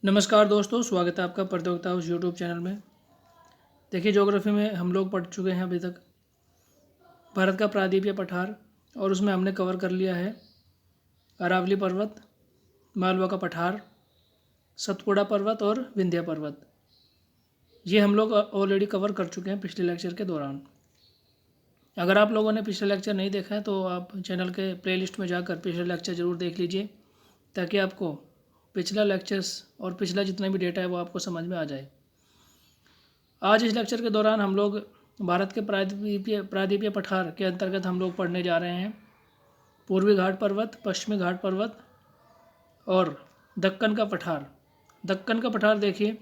नमस्कार दोस्तों, स्वागत है आपका प्रतियोगिता उस यूट्यूब चैनल में। देखिए, ज्योग्राफी में हम लोग पढ़ चुके हैं अभी तक भारत का प्रायद्वीपीय पठार, और उसमें हमने कवर कर लिया है अरावली पर्वत, मालवा का पठार, सतपुड़ा पर्वत और विंध्य पर्वत। ये हम लोग ऑलरेडी कवर कर चुके हैं पिछले लेक्चर के दौरान। अगर आप लोगों ने पिछले लेक्चर नहीं देखा है तो आप चैनल के प्लेलिस्ट में जाकर पिछले लेक्चर ज़रूर देख लीजिए, ताकि आपको पिछला लेक्चर्स और पिछला जितना भी डेटा है वो आपको समझ में आ जाए। आज इस लेक्चर के दौरान हम लोग भारत के प्रायद्वीपीय पठार के अंतर्गत हम लोग पढ़ने जा रहे हैं पूर्वी घाट पर्वत, पश्चिमी घाट पर्वत और दक्कन का पठार। दक्कन का पठार देखिए,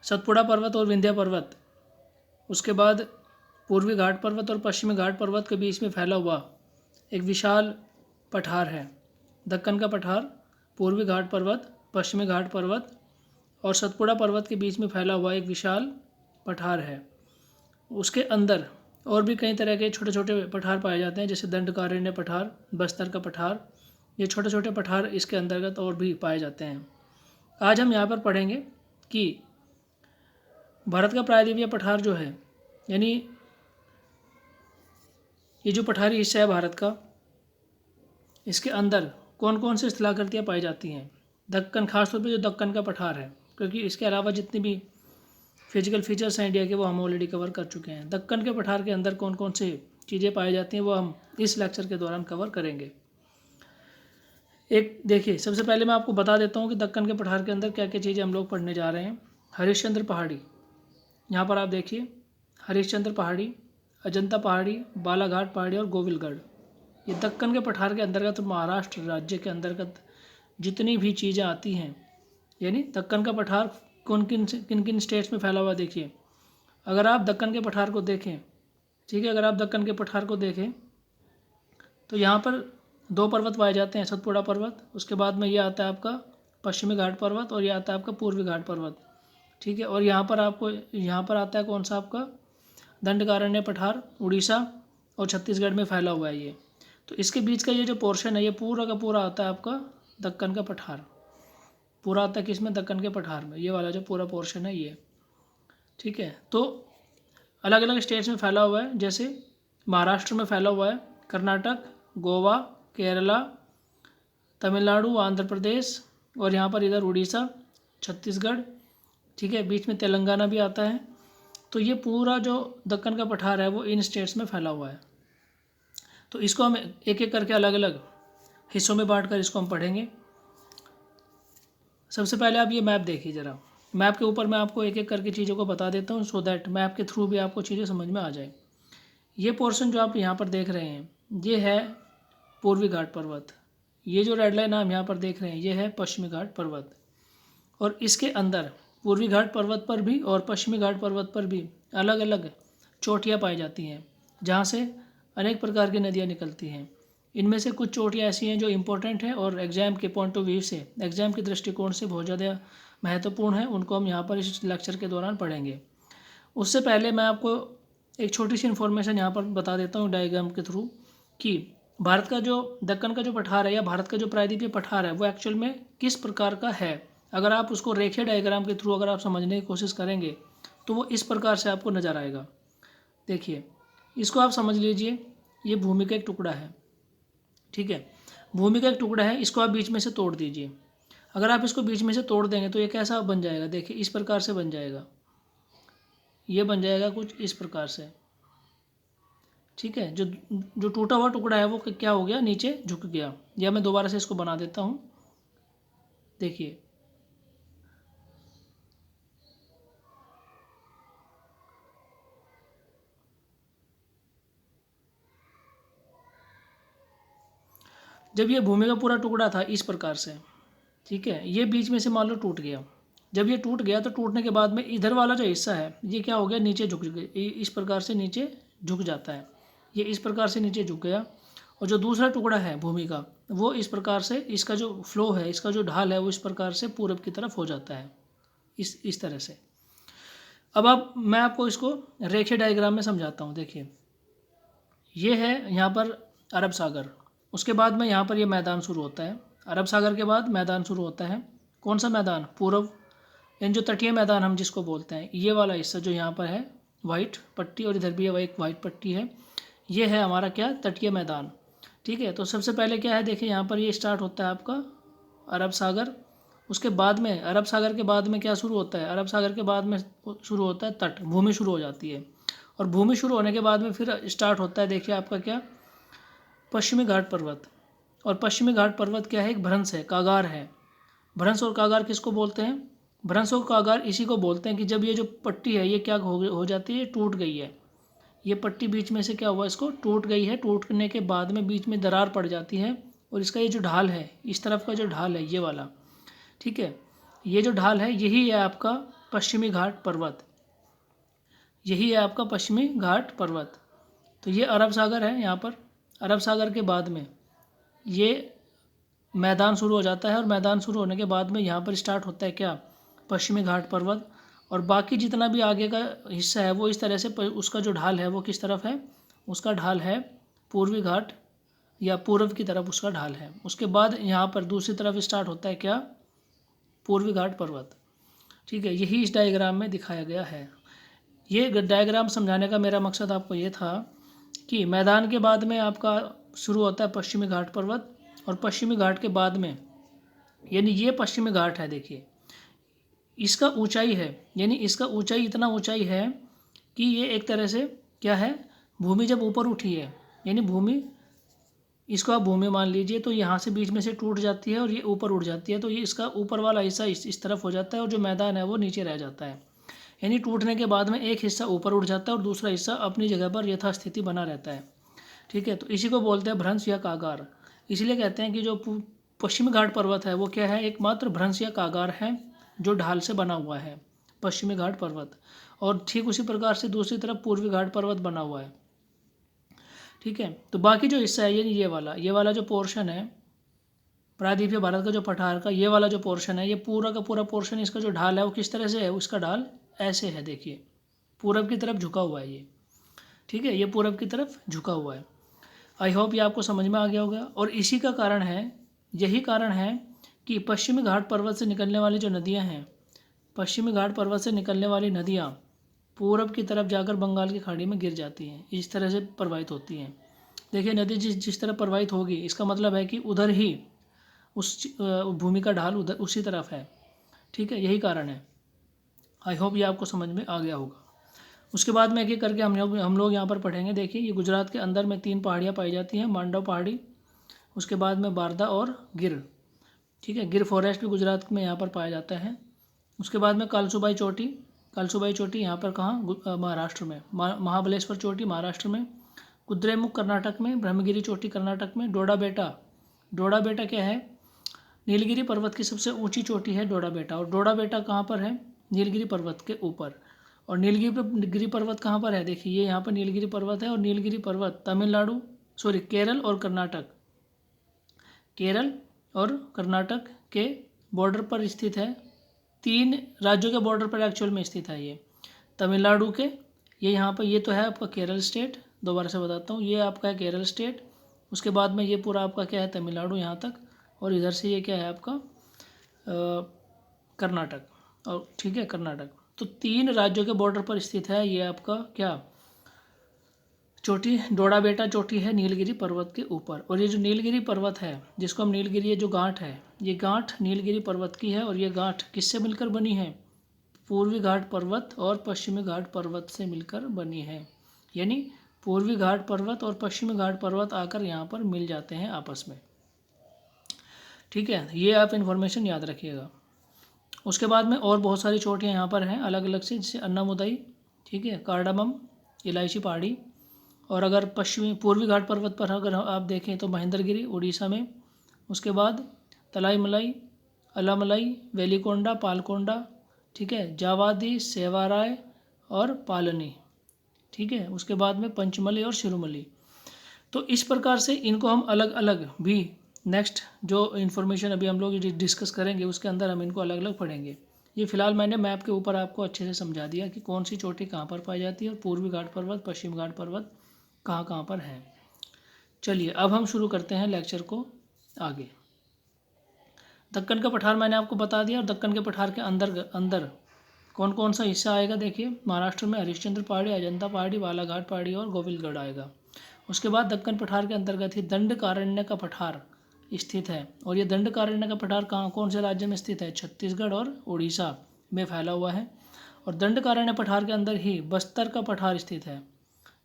सतपुड़ा पर्वत और विंध्य पर्वत, उसके बाद पूर्वी घाट पर्वत और पश्चिमी घाट पर्वत के बीच में फैला हुआ एक विशाल पठार है। दक्कन का पठार, पूर्वी घाट पर्वत, पश्चिमी घाट पर्वत और सतपुड़ा पर्वत के बीच में फैला हुआ एक विशाल पठार है। उसके अंदर और भी कई तरह के छोटे छोटे पठार पाए जाते हैं, जैसे दंडकारण्य पठार, बस्तर का पठार। ये छोटे छोटे पठार इसके अंतर्गत और भी पाए जाते हैं। आज हम यहाँ पर पढ़ेंगे कि भारत का प्रायद्वीपीय पठार जो है, यानी ये जो पठारी हिस्सा है भारत का, इसके अंदर कौन कौन सी स्थलाकृतियाँ पाई जाती हैं। दक्कन, खासतौर पर जो दक्कन का पठार है, क्योंकि इसके अलावा जितनी भी फिजिकल फीचर्स हैं इंडिया के वो हम ऑलरेडी कवर कर चुके हैं। दक्कन के पठार के अंदर कौन कौन से चीज़ें पाई जाती हैं वो हम इस लेक्चर के दौरान कवर करेंगे। एक देखिए, सबसे पहले मैं आपको बता देता हूँ कि दक्कन के पठार के अंदर क्या क्या चीज़ें हम लोग पढ़ने जा रहे हैं। हरिश्चंद्र पहाड़ी, यहाँ पर आप देखिए, हरिश्चंद्र पहाड़ी, अजंता पहाड़ी, बालाघाट पहाड़ी और गोविलगढ़, ये दक्कन के पठार के अंतर्गत महाराष्ट्र राज्य के अंतर्गत जितनी भी चीज़ें आती हैं। यानी दक्कन का पठार किन किन स्टेट्स में फैला हुआ देखिए। अगर आप दक्कन के पठार को देखें, ठीक है, अगर आप दक्कन के पठार को देखें तो यहाँ पर दो पर्वत पाए जाते हैं, सतपुड़ा पर्वत, उसके बाद में ये आता है आपका पश्चिमी घाट पर्वत और ये आता है आपका पूर्वी घाट पर्वत, ठीक है। और यहाँ पर आपको यहाँ पर आता है कौन सा, आपका दंडकारण्य पठार, उड़ीसा और छत्तीसगढ़ में फैला हुआ है ये। तो इसके बीच का ये जो पोर्शन है, ये पूरा का पूरा आता है आपका दक्कन का पठार। पूरा आता है किसमें, दक्कन के पठार में, ये वाला जो पूरा पोर्शन है ये, ठीक है। तो अलग अलग स्टेट्स में फैला हुआ है, जैसे महाराष्ट्र में फैला हुआ है, कर्नाटक, गोवा, केरला, तमिलनाडु, आंध्र प्रदेश और यहाँ पर इधर उड़ीसा, छत्तीसगढ़, ठीक है, बीच में तेलंगाना भी आता है। तो ये पूरा जो दक्कन का पठार है वो इन स्टेट्स में फैला हुआ है। तो इसको हम एक एक करके अलग अलग हिस्सों में बांट कर इसको हम पढ़ेंगे। सबसे पहले आप ये मैप देखिए ज़रा। मैप के ऊपर मैं आपको एक एक करके चीज़ों को बता देता हूँ, सो दैट मैप के थ्रू भी आपको चीज़ें समझ में आ जाए। ये पोर्शन जो आप यहाँ पर देख रहे हैं, ये है पूर्वी घाट पर्वत। ये जो रेड लाइन आप यहाँ पर देख रहे हैं, ये है पश्चिमी घाट पर्वत। और इसके अंदर पूर्वी घाट पर्वत पर भी और पश्चिमी घाट पर्वत पर भी अलग अलग चोटियाँ पाई जाती हैं, जहाँ से अनेक प्रकार की नदियाँ निकलती हैं। इनमें से कुछ चोटियाँ ऐसी हैं जो इम्पोर्टेंट हैं और एग्ज़ाम के पॉइंट ऑफ व्यू से, एग्ज़ाम के दृष्टिकोण से बहुत ज़्यादा महत्वपूर्ण है। उनको हम यहाँ पर इस लेक्चर के दौरान पढ़ेंगे। उससे पहले मैं आपको एक छोटी सी इन्फॉर्मेशन यहाँ पर बता देता हूँ डायग्राम के थ्रू, कि भारत का जो दक्कन का जो पठार है या भारत का जो प्रायद्वीपीय पठार है वो एक्चुअल में किस प्रकार का है। अगर आप उसको रेखीय डायग्राम के थ्रू अगर आप समझने की कोशिश करेंगे तो वो इस प्रकार से आपको नज़र आएगा। देखिए, इसको आप समझ लीजिए, ये भूमि का एक टुकड़ा है, ठीक है, भूमि का एक टुकड़ा है। इसको आप बीच में से तोड़ दीजिए। अगर आप इसको बीच में से तोड़ देंगे तो ये कैसा बन जाएगा, देखिए इस प्रकार से बन जाएगा। ये बन जाएगा कुछ इस प्रकार से, ठीक है। जो टूटा हुआ टुकड़ा है वो क्या हो गया, नीचे झुक गया। या मैं दोबारा से इसको बना देता हूँ, देखिए जब ये भूमि का पूरा टुकड़ा था इस प्रकार से, ठीक है, ये बीच में से मान लो टूट गया। जब ये टूट गया तो टूटने के बाद में इधर वाला जो हिस्सा है ये क्या हो गया, नीचे झुक गया, इस प्रकार से नीचे झुक जाता है। ये इस प्रकार से नीचे झुक गया। और जो दूसरा टुकड़ा है भूमि का, वो इस प्रकार से, इसका जो फ्लो है, इसका जो ढाल है वो इस प्रकार से पूरब की तरफ हो जाता है, इस तरह से। अब मैं आपको इसको रेखीय डायग्राम में समझाता हूँ। देखिए, ये है यहाँ पर अरब सागर, उसके बाद में यहाँ पर ये मैदान शुरू होता है। अरब सागर के बाद मैदान शुरू होता है कौन सा मैदान? पूर्व, यानी जो तटीय मैदान हम जिसको बोलते हैं, ये वाला हिस्सा जो यहाँ पर है वाइट पट्टी, और इधर भी एक वाइट पट्टी है, ये है हमारा क्या? तटीय मैदान। ठीक है, तो सबसे पहले क्या है, देखिए यहाँ पर ये स्टार्ट होता है आपका अरब सागर। उसके बाद में अरब सागर के बाद में क्या शुरू होता है? अरब सागर के बाद में शुरू होता है तट, भूमि शुरू हो जाती है। और भूमि शुरू होने के बाद में फिर स्टार्ट होता है, देखिए आपका क्या? पश्चिमी घाट पर्वत। और पश्चिमी घाट पर्वत क्या है? एक भ्रंश है, कागार है। भ्रंश और कागार किसको बोलते हैं? भ्रंश और कागार इसी को बोलते हैं कि जब ये जो पट्टी है ये क्या हो जाती है? टूट गई है। ये पट्टी बीच में से क्या हुआ? इसको टूट गई है। टूटने के बाद में बीच में दरार पड़ जाती है, और इसका ये जो ढाल है, इस तरफ का जो ढाल है ये वाला, ठीक है, ये जो ढाल है यही है आपका पश्चिमी घाट पर्वत। यही है आपका पश्चिमी घाट पर्वत। तो ये अरब सागर है। यहाँ पर अरब सागर के बाद में ये मैदान शुरू हो जाता है, और मैदान शुरू होने के बाद में यहाँ पर स्टार्ट होता है क्या? पश्चिमी घाट पर्वत। और बाकी जितना भी आगे का हिस्सा है वो इस तरह से उसका जो ढाल है वो किस तरफ है? उसका ढाल है पूर्वी घाट, या पूर्व की तरफ उसका ढाल है। उसके बाद यहाँ पर दूसरी तरफ स्टार्ट होता है क्या? पूर्वी घाट पर्वत। ठीक है, यही इस डायग्राम में दिखाया गया है। ये डायग्राम समझाने का मेरा मकसद आपको ये था कि मैदान के बाद में आपका शुरू होता है पश्चिमी घाट पर्वत, और पश्चिमी घाट के बाद में, यानी ये पश्चिमी घाट है, देखिए इसका ऊंचाई है, यानी इसका ऊंचाई इतना ऊंचाई है कि ये एक तरह से क्या है? भूमि जब ऊपर उठी है, यानी भूमि, इसको आप भूमि मान लीजिए, तो यहाँ से बीच में से टूट जाती है और ये ऊपर उठ जाती है, तो ये इसका ऊपर वाला हिस्सा इस तरफ हो जाता है, और जो मैदान है वो नीचे रह जाता है। यानी टूटने के बाद में एक हिस्सा ऊपर उठ जाता है और दूसरा हिस्सा अपनी जगह पर यथास्थिति बना रहता है। ठीक है, तो इसी को बोलते हैं भ्रंश या कागार। इसलिए कहते हैं कि जो पश्चिमी घाट पर्वत है वो क्या है? एकमात्र भ्रंश या कागार है जो ढाल से बना हुआ है, पश्चिमी घाट पर्वत। और ठीक उसी प्रकार से दूसरी तरफ पूर्वी घाट पर्वत बना हुआ है। ठीक है, तो बाकी जो हिस्सा है यानी ये वाला जो पोर्शन है प्रायद्वीपीय भारत का, जो पठार का ये वाला जो पोर्शन है, ये पूरा का पूरा पोर्शन, इसका जो ढाल है वो किस तरह से है? उसका ढाल ऐसे है, देखिए पूरब की तरफ झुका हुआ है ये। ठीक है, ये पूरब की तरफ झुका हुआ है। आई होप ये आपको समझ में आ गया होगा। और इसी का कारण है, यही कारण है कि पश्चिमी घाट पर्वत से निकलने वाली जो नदियाँ हैं, पश्चिमी घाट पर्वत से निकलने वाली नदियाँ पूरब की तरफ जाकर बंगाल की खाड़ी में गिर जाती हैं, इस तरह से प्रवाहित होती हैं। देखिए नदी जिस तरह प्रवाहित होगी, इसका मतलब है कि उधर ही उस भूमि का ढाल उधर उसी तरफ है। ठीक है, यही कारण है। आई होप ये आपको समझ में आ गया होगा। उसके बाद में एक एक करके हम लोग यहाँ पर पढ़ेंगे। देखिए ये गुजरात के अंदर में 3 पहाड़ियाँ पाई जाती हैं, मांडव पहाड़ी, उसके बाद में बारदा और गिर। ठीक है, गिर फॉरेस्ट भी गुजरात में यहाँ पर पाया जाता है। उसके बाद में कालसुबाई चोटी, कालसुबाई चोटी यहाँ पर कहाँ? महाराष्ट्र में। महाबलेश्वर चोटी महाराष्ट्र में। कुद्रेमुख कर्नाटक में। ब्रह्मगिरी चोटी कर्नाटक में। डोडा बेटा, डोडा बेटा क्या है? नीलगिरी पर्वत की सबसे ऊंची चोटी है डोडा बेटा। और डोडा बेटा कहाँ पर है? नीलगिरी पर्वत के ऊपर। और नीलगिरी पर्वत कहाँ पर है? देखिए ये यहाँ पर नीलगिरी पर्वत है, और नीलगिरी पर्वत तमिलनाडु, सॉरी केरल और कर्नाटक, केरल और कर्नाटक के बॉर्डर पर स्थित है। 3 राज्यों के बॉर्डर पर एक्चुअल में स्थित है ये। तमिलनाडु के, ये यहाँ पर, ये तो है आपका केरल स्टेट, दोबारा से बताता हूँ, ये आपका है केरल स्टेट। उसके बाद में ये पूरा आपका क्या है? तमिलनाडु यहाँ तक। और इधर से ये क्या है आपका? कर्नाटक। और ठीक है, कर्नाटक। तो 3 राज्यों के बॉर्डर पर स्थित है ये आपका क्या? चोटी, डोडा बेटा चोटी है नीलगिरी पर्वत के ऊपर। और ये जो नीलगिरी पर्वत है, जिसको हम नीलगिरी, ये जो गांठ है, ये गांठ नीलगिरी पर्वत की है। और ये गांठ किससे मिलकर बनी है? पूर्वी घाट पर्वत और पश्चिमी घाट पर्वत से मिलकर बनी है। यानी पूर्वी घाट पर्वत और पश्चिमी घाट पर्वत आकर यहाँ पर मिल जाते हैं आपस में। ठीक है, ये आप इन्फॉर्मेशन याद रखिएगा। उसके बाद में और बहुत सारी चोटियाँ यहाँ पर हैं अलग अलग से, जैसे अन्नामुदाई, ठीक है, कार्डामम, इलायची पहाड़ी। और अगर पूर्वी घाट पर्वत पर अगर आप देखें तो महेंद्रगिरी उड़ीसा में। उसके बाद तलाईमलाई, अलामलाई, वेलिकोंडा, पालकोंडा, ठीक है, जावादी, सेवाराय और पालनी। ठीक है, उसके बाद में पंचमली और शिरोमली। तो इस प्रकार से इनको हम अलग अलग भी नेक्स्ट जो इन्फॉर्मेशन अभी हम लोग डिस्कस करेंगे उसके अंदर हम इनको अलग अलग पढ़ेंगे। ये फिलहाल मैंने मैप के ऊपर आपको अच्छे से समझा दिया कि कौन सी चोटी कहाँ पर पाई जाती है और पूर्वी घाट पर्वत, पश्चिम घाट पर्वत कहाँ कहाँ पर है। चलिए अब हम शुरू करते हैं लेक्चर को आगे। दक्कन का पठार मैंने आपको बता दिया, और दक्कन के पठार के अंदर अंदर कौन कौन सा हिस्सा आएगा देखिए, महाराष्ट्र में हरिश्चंद्र पहाड़ी, अजंता पहाड़ी, बालाघाट पहाड़ी और गोविलगढ़ आएगा। उसके बाद दक्कन पठार के अंतर्गत ही दंडकारण्य का पठार स्थित है, और ये दंडकारण्य का पठार कहाँ कौन से राज्य में स्थित है, छत्तीसगढ़ और उड़ीसा में फैला हुआ है। और दंडकारण्य पठार के अंदर ही बस्तर का पठार स्थित है।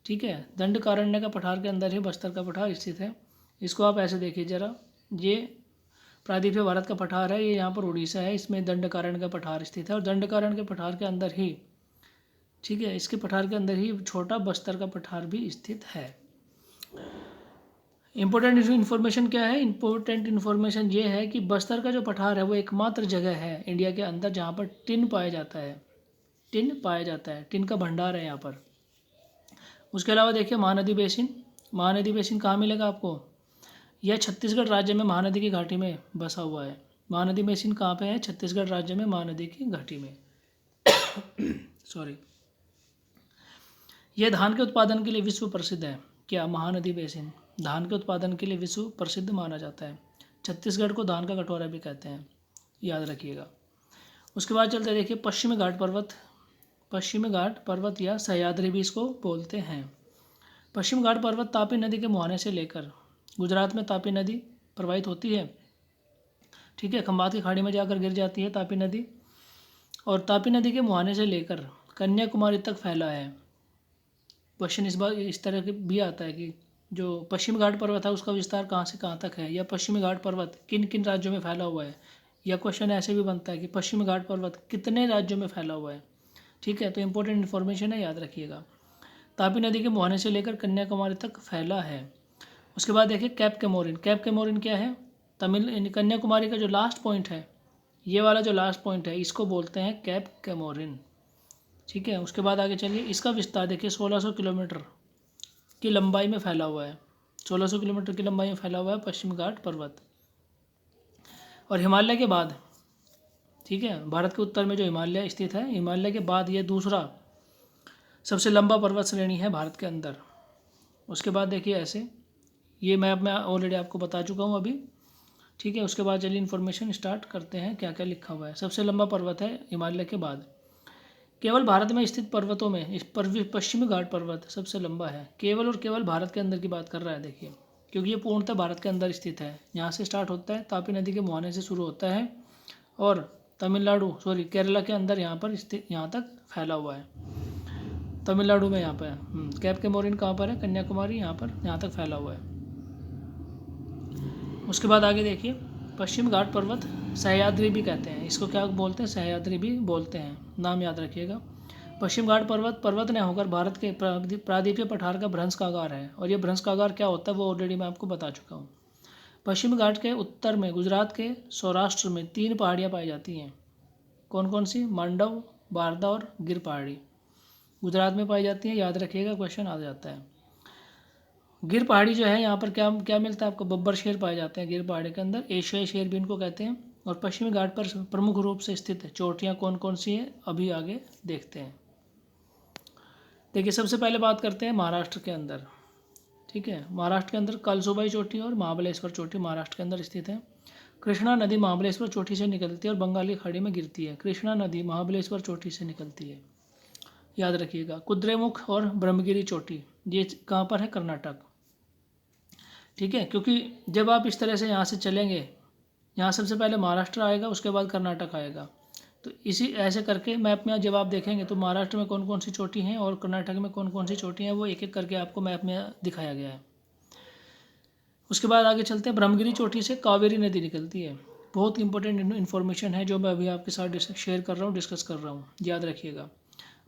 ठीक है, दंडकारण्य का पठार के अंदर ही बस्तर का पठार स्थित है। इसको आप ऐसे देखिए जरा, ये प्रायद्वीपीय भारत का पठार है, ये यहाँ पर उड़ीसा है, इसमें दंडकारण्य का पठार स्थित है, और दंडकारण्य के पठार के अंदर ही, ठीक है, इसके पठार के अंदर ही छोटा बस्तर का पठार भी स्थित है। इम्पोर्टेंट इन्फॉर्मेशन क्या है, इम्पोर्टेंट इन्फॉर्मेशन ये है कि बस्तर का जो पठार है वो एकमात्र जगह है इंडिया के अंदर जहाँ पर टिन पाया जाता है, टिन पाया जाता है, टिन का भंडार है यहाँ पर। उसके अलावा देखिए महानदी बेसिन, महानदी बेसिन कहाँ मिलेगा आपको, यह छत्तीसगढ़ राज्य में महानदी की घाटी में बसा हुआ है। महानदी बेसिन कहाँ पे है, छत्तीसगढ़ राज्य में महानदी की घाटी में सॉरी। यह धान के उत्पादन के लिए विश्व प्रसिद्ध है। क्या, महानदी बेसिन धान के उत्पादन के लिए विश्व प्रसिद्ध माना जाता है। छत्तीसगढ़ को धान का कटोरा भी कहते हैं, याद रखिएगा। उसके बाद चलते देखिए पश्चिमी घाट पर्वत, पश्चिमी घाट पर्वत या सह्याद्री भी इसको बोलते हैं। पश्चिम घाट पर्वत तापी नदी के मुहाने से लेकर, गुजरात में तापी नदी प्रवाहित होती है, ठीक है, खंबात की खाड़ी में जाकर गिर जाती है तापी नदी, और तापी नदी के मुहाने से लेकर कन्याकुमारी तक फैला है। क्वेश्चन इस बार इस तरह के भी आता है कि जो पश्चिमी घाट पर्वत है उसका विस्तार कहाँ से कहाँ तक है, या पश्चिमी घाट पर्वत किन किन राज्यों में फैला हुआ है, या क्वेश्चन ऐसे भी बनता है कि पश्चिमी घाट पर्वत कितने राज्यों में फैला हुआ है। ठीक है, तो इंपॉर्टेंट इन्फॉर्मेशन है, याद रखिएगा। तापी नदी के मुहाने से लेकर कन्याकुमारी तक फैला है। उसके बाद देखिए कैप कैमोरिन, कैप कैमोरिन क्या है, कन्याकुमारी का जो लास्ट पॉइंट है, ये वाला जो लास्ट पॉइंट है इसको बोलते हैं कैप कैमोरिन। ठीक है, उसके बाद आगे चलिए, इसका विस्तार देखिए 1600 किलोमीटर की लंबाई में फैला हुआ है, 1600 किलोमीटर की लंबाई में फैला हुआ है पश्चिम घाट पर्वत। और हिमालय के बाद, ठीक है, भारत के उत्तर में जो हिमालय स्थित है, हिमालय के बाद ये दूसरा सबसे लंबा पर्वत श्रेणी है भारत के अंदर। उसके बाद देखिए ऐसे, ये मैप में ऑलरेडी आपको बता चुका हूँ अभी। ठीक है, उसके बाद चलिए इन्फॉर्मेशन स्टार्ट करते हैं, क्या क्या लिखा हुआ है। सबसे लंबा पर्वत है हिमालय के बाद, केवल भारत में स्थित पर्वतों में इस पश्चिमी घाट पर्वत सबसे लंबा है। केवल और केवल भारत के अंदर की बात कर रहा है देखिए, क्योंकि ये पूर्णतः भारत के अंदर स्थित है। यहाँ से स्टार्ट होता है, तापी नदी के मुहाने से शुरू होता है, और केरला के अंदर यहाँ पर स्थित, यहाँ तक फैला हुआ है। तमिलनाडु में यहाँ पर कैप कैमोरिन कहाँ पर है, कन्याकुमारी, यहाँ पर, यहाँ तक फैला हुआ है। उसके बाद आगे देखिए, पश्चिम घाट पर्वत सह्याद्री भी कहते हैं, इसको क्या बोलते हैं, सह्याद्री भी बोलते हैं, नाम याद रखिएगा। पश्चिम घाट पर्वत ने होकर भारत के प्रायद्वीपीय पठार का भ्रंश कागार है, और ये भ्रंश कागार क्या होता है वो ऑलरेडी मैं आपको बता चुका हूँ। पश्चिम घाट के उत्तर में गुजरात के सौराष्ट्र में 3 पहाड़ियाँ पाई जाती हैं। कौन कौन सी, मांडव, बारदा और गिर पहाड़ी गुजरात में पाई जाती हैं, याद रखिएगा, क्वेश्चन आ जाता है। गिर पहाड़ी जो है, यहाँ पर क्या क्या मिलता है आपको, बब्बर शेर पाए जाते हैं गिर पहाड़ी के अंदर, एशियाई शेर भी इनको कहते हैं। और पश्चिमी घाट पर प्रमुख रूप से स्थित चोटियाँ कौन कौन सी हैं, अभी आगे देखते हैं। देखिए सबसे पहले बात करते हैं महाराष्ट्र के अंदर। ठीक है, महाराष्ट्र के अंदर कलसुबाई चोटी और महाबलेश्वर चोटी महाराष्ट्र के अंदर स्थित है। कृष्णा नदी महाबलेश्वर चोटी से निकलती है और बंगाली खाड़ी में गिरती है। कृष्णा नदी महाबलेश्वर चोटी से निकलती है, याद रखिएगा। कुद्रेमुख और ब्रह्मगिरी चोटी ये कहाँ पर है, कर्नाटक। ठीक है, क्योंकि जब आप इस तरह से यहाँ से चलेंगे, यहाँ सबसे पहले महाराष्ट्र आएगा, उसके बाद कर्नाटक आएगा, तो इसी ऐसे करके मैप में जब आप देखेंगे तो महाराष्ट्र में कौन कौन सी चोटी हैं और कर्नाटक में कौन कौन सी चोटी हैं, वो एक एक करके आपको मैप में दिखाया गया है। उसके बाद आगे चलते हैं, ब्रह्मगिरी चोटी से कावेरी नदी निकलती है। बहुत इंपॉर्टेंट इन्फॉर्मेशन है जो मैं अभी आपके साथ शेयर कर रहा हूँ, डिस्कस कर रहा हूँ, याद रखिएगा।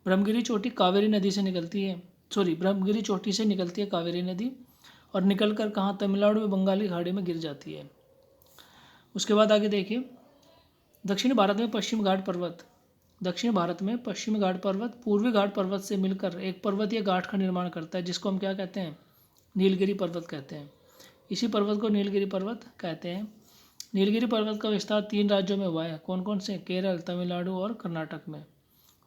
ब्रह्मगिरी चोटी कावेरी नदी से निकलती है, ब्रह्मगिरी चोटी से निकलती है कावेरी नदी, और निकल कर कहाँ, तमिलनाडु में बंगाली खाड़ी में गिर जाती है। उसके बाद आगे देखिए, दक्षिण भारत में पश्चिम घाट पर्वत, दक्षिण भारत में पश्चिमी घाट पर्वत पूर्वी घाट पर्वत से मिलकर एक पर्वतीय घाट का निर्माण करता है, जिसको हम क्या कहते हैं, नीलगिरी पर्वत कहते हैं। इसी पर्वत को नीलगिरी पर्वत कहते हैं। नीलगिरी पर्वत का विस्तार 3 राज्यों में हुआ है, कौन कौन से, केरल, तमिलनाडु और कर्नाटक में।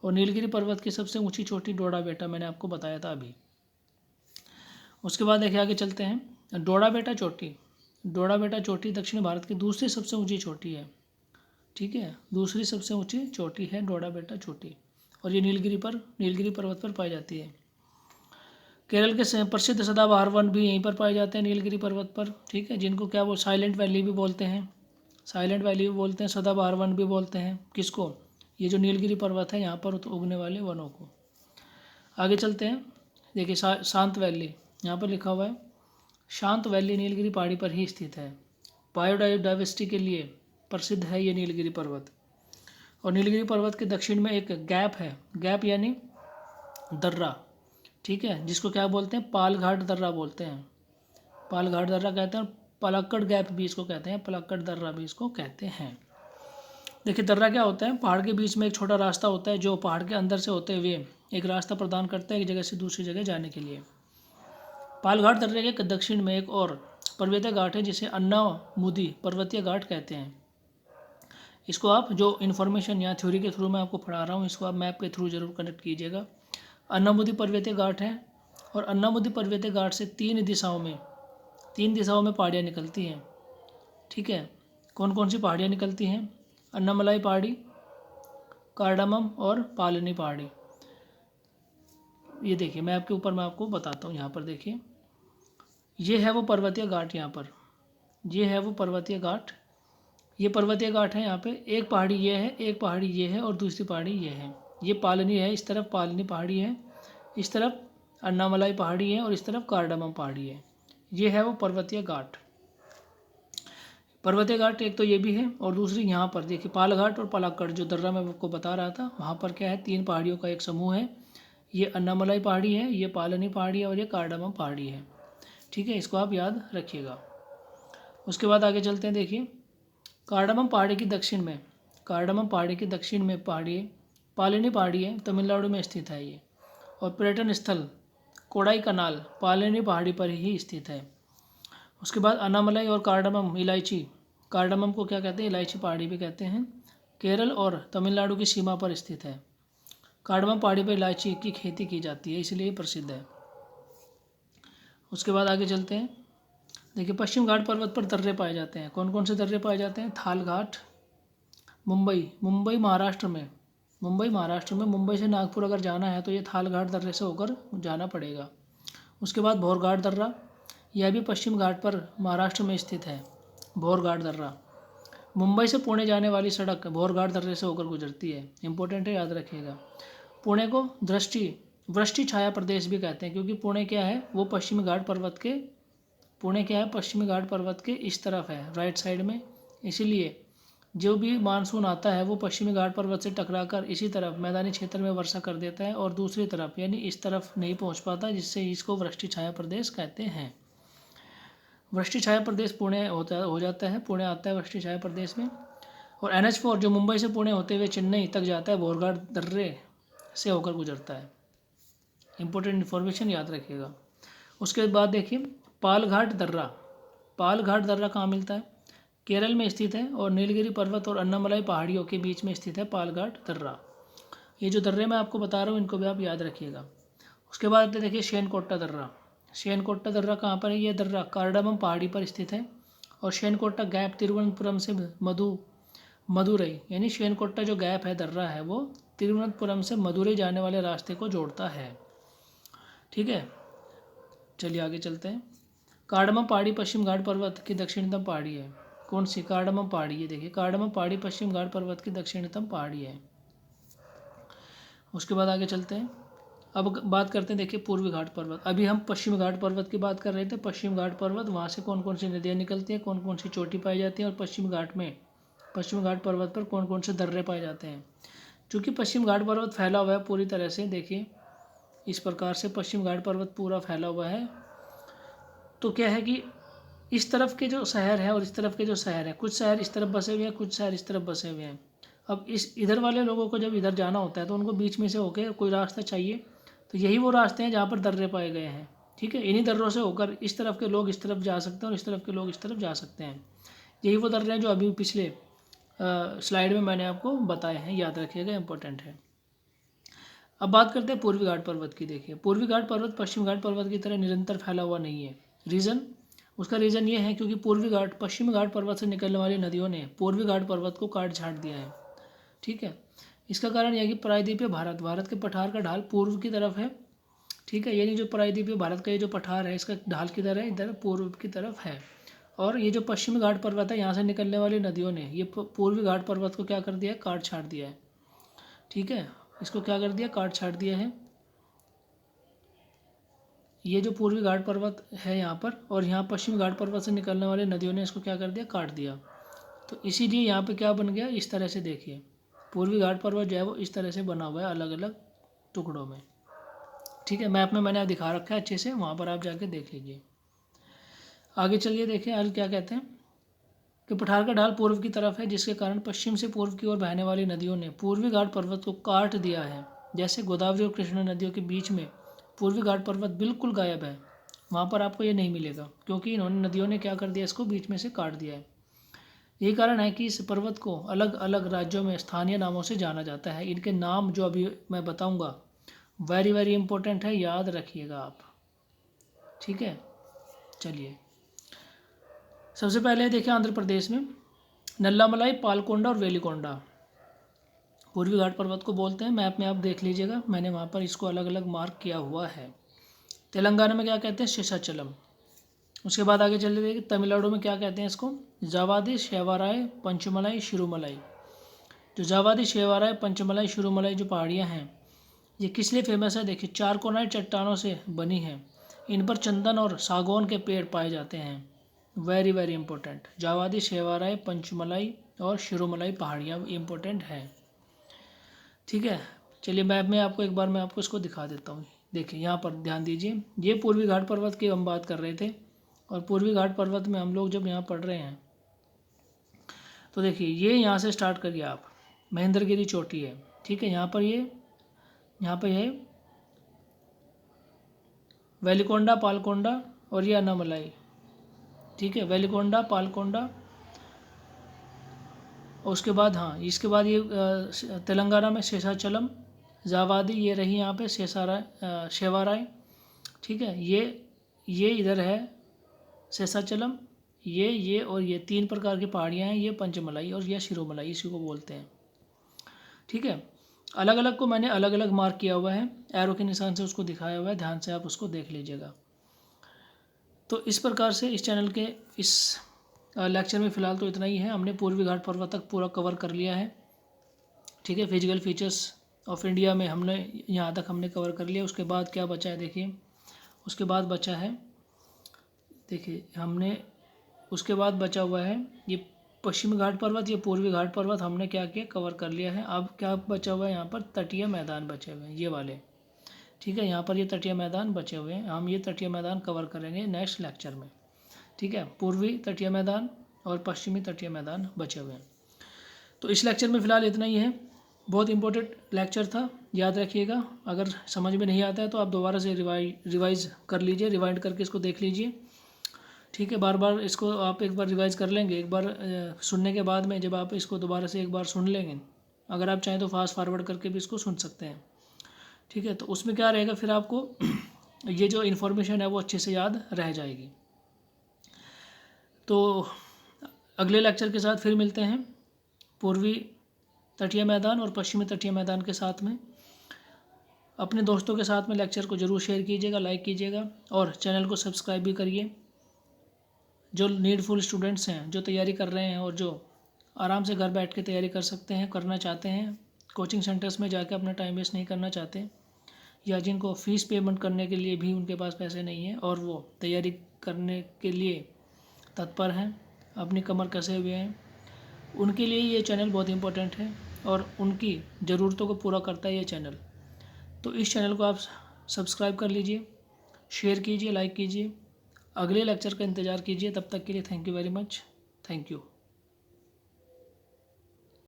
और नीलगिरी पर्वत की सबसे ऊंची चोटी डोडा बेटा, मैंने आपको बताया था अभी। उसके बाद देखिए आगे चलते हैं, डोडा बेटा चोटी। डोडा बेटा चोटी दक्षिण भारत की दूसरी सबसे ऊंची चोटी है, ठीक है। दूसरी सबसे ऊंची चोटी है डोडा बेटा चोटी, और ये नीलगिरी पर्वत पर पाई जाती है। केरल के प्रसिद्ध सदाबहार वन भी यहीं पर पाए जाते हैं, नीलगिरी पर्वत पर। ठीक है, जिनको क्या वो साइलेंट वैली भी बोलते हैं, साइलेंट वैली भी बोलते हैं, सदाबहार वन भी बोलते हैं। किसको? ये जो नीलगिरी पर्वत है यहाँ पर उगने वाले वनों को। आगे चलते हैं। देखिए शांत वैली यहाँ पर लिखा हुआ है। शांत वैली नीलगिरी पहाड़ी पर ही स्थित है। बायोडाइवर्सिटी के लिए प्रसिद्ध है ये नीलगिरी पर्वत। और नीलगिरी पर्वत के दक्षिण में एक गैप है, गैप यानी दर्रा, ठीक है, जिसको क्या बोलते हैं? पालघाट दर्रा बोलते हैं। पालघाट दर्रा कहते हैं, और पलक्कड़ गैप भी इसको कहते हैं, पलक्कड़ दर्रा भी इसको कहते हैं। देखिए दर्रा क्या होता है? पहाड़ के बीच में एक छोटा रास्ता होता है जो पहाड़ के अंदर से होते हुए एक रास्ता प्रदान करता है एक जगह से दूसरी जगह जाने के लिए। पालघाट दर्रे के दक्षिण में एक और पर्वतीय घाट है जिसे अन्नामुदी पर्वतीय घाट कहते हैं। इसको आप जो इन्फॉर्मेशन यहाँ थ्योरी के थ्रू मैं आपको पढ़ा रहा हूँ, इसको आप मैप के थ्रू जरूर कनेक्ट कीजिएगा। अन्नामुदी पर्वतीय घाट है, और अन्नामुदी पर्वतीय घाट से तीन दिशाओं में पहाड़ियाँ निकलती हैं। ठीक है, कौन कौन सी पहाड़ियाँ निकलती हैं? अन्नामलाई पहाड़ी, कार्डामम और पालनी पहाड़ी। ये देखिए मैप के ऊपर मैं आपको बताता हूँ। यहाँ पर देखिए, ये है वो पर्वतीय घाट, यहाँ पर ये है वो पर्वतीय घाट, ये पर्वतीय घाट है। यहाँ पे एक पहाड़ी ये है, एक पहाड़ी ये है, और दूसरी पहाड़ी ये है। ये पालनी है, इस तरफ पालनी पहाड़ी है, इस तरफ अन्नामलाई पहाड़ी है, और इस तरफ कार्डामम पहाड़ी है। ये है वो पर्वतीय घाट। पर्वतीय घाट एक तो ये भी है, और दूसरी यहाँ पर देखिए पालघाट और पलक्कड़, जो दर्रा मैं आपको बता रहा था, वहाँ पर क्या है? तीन पहाड़ियों का एक समूह है। ये अन्नामलाई पहाड़ी है, ये पालनी पहाड़ी है, और ये कार्डामम पहाड़ी है। ठीक है, इसको आप याद रखिएगा। उसके बाद आगे चलते हैं। देखिए कार्डामम पहाड़ी के दक्षिण में, कार्डामम पहाड़ी के दक्षिण में पहाड़ी पालनी पहाड़ी है, तमिलनाडु में स्थित है ये। और पर्यटन स्थल कोडाई कनाल पालनी पहाड़ी पर ही स्थित है। उसके बाद अन्नामलाई और कार्डामम इलायची, कार्डामम को क्या कहते हैं? इलायची पहाड़ी भी कहते हैं। केरल और तमिलनाडु की सीमा पर स्थित है। कार्डामम पहाड़ी पर इलायची की खेती की जाती है, इसलिए प्रसिद्ध है। उसके बाद आगे चलते हैं। देखिए पश्चिम घाट पर्वत पर दर्रे पाए जाते हैं। कौन कौन से दर्रे पाए जाते हैं? थाल घाट, मुंबई महाराष्ट्र में, मुंबई से नागपुर अगर जाना है तो ये थाल घाट दर्रे से होकर जाना पड़ेगा। उसके बाद भोरघाट दर्रा, यह भी पश्चिम घाट पर महाराष्ट्र में स्थित है। भोरघाट दर्रा, मुंबई से पुणे जाने वाली सड़क भोरघाट दर्रे से होकर गुजरती है। इंपॉर्टेंट है, याद रखिएगा। पुणे को वृष्टि छाया प्रदेश भी कहते हैं, क्योंकि पुणे क्या है? वो पश्चिमी घाट पर्वत के, पुणे क्या है? पश्चिमी घाट पर्वत के इस तरफ है, राइट साइड में। इसीलिए जो भी मानसून आता है वो पश्चिमी घाट पर्वत से टकराकर इसी तरफ मैदानी क्षेत्र में वर्षा कर देता है, और दूसरी तरफ यानी इस तरफ नहीं पहुंच पाता, जिससे इसको वृष्टि छाया प्रदेश कहते हैं। वृष्टि छाया प्रदेश पुणे हो जाता है, पुणे आता है वृष्टि छाया प्रदेश में। और NH4 जो मुंबई से पुणे होते हुए चेन्नई तक जाता है, भोरघाट दर्रे से होकर गुजरता है। इंपॉर्टेंट इन्फॉर्मेशन याद रखिएगा। उसके बाद देखिए पालघाट दर्रा कहाँ मिलता है? केरल में स्थित है, और नीलगिरी पर्वत और अन्नामलाई पहाड़ियों के बीच में स्थित है पालघाट दर्रा। ये जो दर्रे मैं आपको बता रहा हूँ इनको भी आप याद रखिएगा। उसके बाद देखिए शेनकोट्टा दर्रा कहाँ पर है? ये दर्रा कार्डामम पहाड़ी पर स्थित है, और शेनकोट्टा गैप तिरुवनंतपुरम से मदुरई यानी शेनकोट्टा जो गैप है दर्रा है वो तिरुवनंतपुरम से मदुरई जाने वाले रास्ते को जोड़ता है। ठीक है, चलिए आगे चलते हैं। कार्डामम पहाड़ी पश्चिम घाट पर्वत की दक्षिणतम पहाड़ी है। कौन सी? कार्डामम पहाड़ी। ये देखिए कार्डामम पहाड़ी पश्चिम घाट पर्वत की दक्षिणतम पहाड़ी है। उसके बाद आगे चलते हैं। अब बात करते हैं देखिए पूर्वी घाट पर्वत। अभी हम पश्चिमी घाट पर्वत की बात कर रहे थे। पश्चिम घाट पर्वत, वहाँ से कौन कौन सी नदियाँ निकलती हैं, कौन कौन सी चोटी पाई जाती है, और पश्चिम घाट पर्वत पर कौन कौन से दर्रे पाए जाते हैं। चूँकि पश्चिम घाट पर्वत फैला हुआ है पूरी तरह से, देखिए इस प्रकार से पश्चिम घाट पर्वत पूरा फैला हुआ है, तो क्या है कि इस तरफ के जो शहर है और इस तरफ के जो शहर है, कुछ शहर इस तरफ बसे हुए हैं, कुछ शहर इस तरफ बसे हुए हैं। अब इधर वाले लोगों को जब इधर जाना होता है तो उनको बीच में से होकर कोई रास्ता चाहिए, तो यही वो रास्ते हैं जहाँ पर दर्रे पाए गए हैं। ठीक है, इन्हीं दर्रों से होकर इस तरफ के लोग इस तरफ जा सकते हैं, और इस तरफ के लोग इस तरफ जा सकते हैं। यही वो दर्रे हैं जो अभी पिछले स्लाइड में मैंने आपको बताए हैं, याद रखिएगा, इंपॉर्टेंट है। अब बात करते हैं पूर्वी घाट पर्वत की। देखिए पूर्वी घाट पर्वत पश्चिम घाट पर्वत की तरह निरंतर फैला हुआ नहीं है। रीज़न, उसका रीज़न ये है क्योंकि पूर्वी घाट पश्चिमी घाट पर्वत से निकलने वाली नदियों ने पूर्वी घाट पर्वत को काट छाट दिया है। ठीक है, इसका कारण यह है कि प्रायद्वीपीय भारत के पठार का ढाल पूर्व की तरफ है। ठीक है, यानी जो प्रायद्वीपीय भारत का ये जो पठार है इसका ढाल किधर है, इधर पूर्व की तरफ है। और ये जो पश्चिमी घाट पर्वत है यहाँ से निकलने वाली नदियों ने ये पूर्वी घाट पर्वत को क्या कर दिया है, काट छाट दिया है। ठीक है, इसको क्या कर दिया, काट छाट दिया है। ये जो पूर्वी घाट पर्वत है यहाँ पर, और यहाँ पश्चिमी घाट पर्वत से निकलने वाली नदियों ने इसको क्या कर दिया, काट दिया। तो इसीलिए यहाँ पे क्या बन गया, इस तरह से देखिए पूर्वी घाट पर्वत जो है वो इस तरह से बना हुआ है अलग अलग टुकड़ों में। ठीक है, मैप में मैंने दिखा रखा है अच्छे से, वहाँ पर आप जाके देख लीजिए। आगे चलिए देखिए आगे क्या कहते हैं कि पठार का ढाल पूर्व की तरफ है जिसके कारण पश्चिम से पूर्व की ओर बहने वाली नदियों ने पूर्वी घाट पर्वत को काट दिया है। जैसे गोदावरी और कृष्णा नदियों के बीच में पूर्वी घाट पर्वत बिल्कुल गायब है, वहाँ पर आपको ये नहीं मिलेगा क्योंकि इन्होंने नदियों ने क्या कर दिया, इसको बीच में से काट दिया है। यही कारण है कि इस पर्वत को अलग अलग राज्यों में स्थानीय नामों से जाना जाता है। इनके नाम जो अभी मैं बताऊंगा वेरी वेरी इंपॉर्टेंट है, याद रखिएगा आप। ठीक है, चलिए सबसे पहले देखिए आंध्र प्रदेश में नल्लामलाई, पालकोंडा और वेलिकोंडा पूर्वी घाट पर्वत को बोलते हैं। मैप में आप देख लीजिएगा, मैंने वहाँ पर इसको अलग अलग मार्क किया हुआ है। तेलंगाना में क्या कहते हैं, शेषाचलम। उसके बाद आगे चलिए देखिए तमिलनाडु में क्या कहते हैं इसको, जावादी, शेवाराय, पंचमलाई, शिरुमलाई। जो जावादी, शेवाराय, पंचमलाई, शिरुमलाई जो पहाड़ियाँ हैं ये किस लिए फेमस है, देखिए चारकोनाइट चट्टानों से बनी हैं। इन पर चंदन और सागौन के पेड़ पाए जाते हैं। Very very important, Javadi, शेवाराय, Panchamalai और शिरोमलाई पहाड़ियाँ इंपॉर्टेंट हैं। ठीक है, चलिए मैप में आपको एक बार मैं आपको इसको दिखा देता हूँ। देखिए यहाँ पर ध्यान दीजिए, ये पूर्वी घाट पर्वत की हम बात कर रहे थे, और पूर्वी घाट पर्वत में हम लोग जब यहाँ पढ़ रहे हैं तो देखिए ये यहाँ से स्टार्ट करिए आप, महेंद्रगिरी चोटी है। ठीक है, यहाँ पर है वेलिकोंडा, पालकोंडा और ये अन्नामलाई। ठीक है, वेलिकोंडा, पालकोंडा और उसके बाद हाँ इसके बाद ये तेलंगाना में शेषाचलम, जावादी ये रही यहाँ पे शेवाराय। ठीक है, ये इधर है शेषाचलम, ये और ये तीन प्रकार की पहाड़ियाँ हैं, ये पंचमलाई और ये शिरोमलाई इसी को बोलते हैं। ठीक है, अलग अलग को मैंने अलग अलग मार्क किया हुआ है, एरो के निशान से उसको दिखाया हुआ है, ध्यान से आप उसको देख लीजिएगा। तो इस प्रकार से इस चैनल के इस लेक्चर में फ़िलहाल तो इतना ही है। हमने पूर्वी घाट पर्वत तक पूरा कवर कर लिया है। ठीक है, फिजिकल फीचर्स ऑफ इंडिया में हमने यहाँ तक हमने कवर कर लिया। उसके बाद क्या बचा है देखिए, उसके बाद बचा है देखिए हमने उसके बाद बचा हुआ है ये पश्चिमी घाट पर्वत, ये पूर्वी घाट पर्वत हमने क्या किया, कवर कर लिया है। अब क्या बचा हुआ है, यहाँ पर तटीय मैदान बचे हुए हैं ये वाले। ठीक है, यहाँ पर ये तटीय मैदान बचे हुए हैं, हम ये तटीय मैदान कवर करेंगे नेक्स्ट लेक्चर में। ठीक है, पूर्वी तटीय मैदान और पश्चिमी तटीय मैदान बचे हुए हैं। तो इस लेक्चर में फ़िलहाल इतना ही है। बहुत इंपॉर्टेंट लेक्चर था, याद रखिएगा। अगर समझ में नहीं आता है तो आप दोबारा से रिवाइज़ कर लीजिए, रिवाइंड करके इसको देख लीजिए। ठीक है, बार बार इसको आप एक बार रिवाइज़ कर लेंगे, एक बार सुनने के बाद में जब आप इसको दोबारा से एक बार सुन लेंगे, अगर आप चाहें तो फास्ट फॉरवर्ड करके भी इसको सुन सकते हैं। ठीक है, तो उसमें क्या रहेगा फिर आपको ये जो इन्फॉर्मेशन है वो अच्छे से याद रह जाएगी। तो अगले लेक्चर के साथ फिर मिलते हैं, पूर्वी तटीय मैदान और पश्चिमी तटीय मैदान के साथ में। अपने दोस्तों के साथ में लेक्चर को ज़रूर शेयर कीजिएगा, लाइक कीजिएगा और चैनल को सब्सक्राइब भी करिए। जो नीडफुल स्टूडेंट्स हैं, जो तैयारी कर रहे हैं और जो आराम से घर बैठ के तैयारी कर सकते हैं, करना चाहते हैं, कोचिंग सेंटर्स में जाकर अपना टाइम वेस्ट नहीं करना चाहते, या जिनको फ़ीस पेमेंट करने के लिए भी उनके पास पैसे नहीं हैं और वो तैयारी करने के लिए तत्पर हैं, अपनी कमर कसे हुए हैं, उनके लिए ये चैनल बहुत इंपॉर्टेंट है और उनकी ज़रूरतों को पूरा करता है ये चैनल। तो इस चैनल को आप सब्सक्राइब कर लीजिए, शेयर कीजिए, लाइक कीजिए। अगले लेक्चर का इंतज़ार कीजिए। तब तक के लिए thank you very much. Thank you.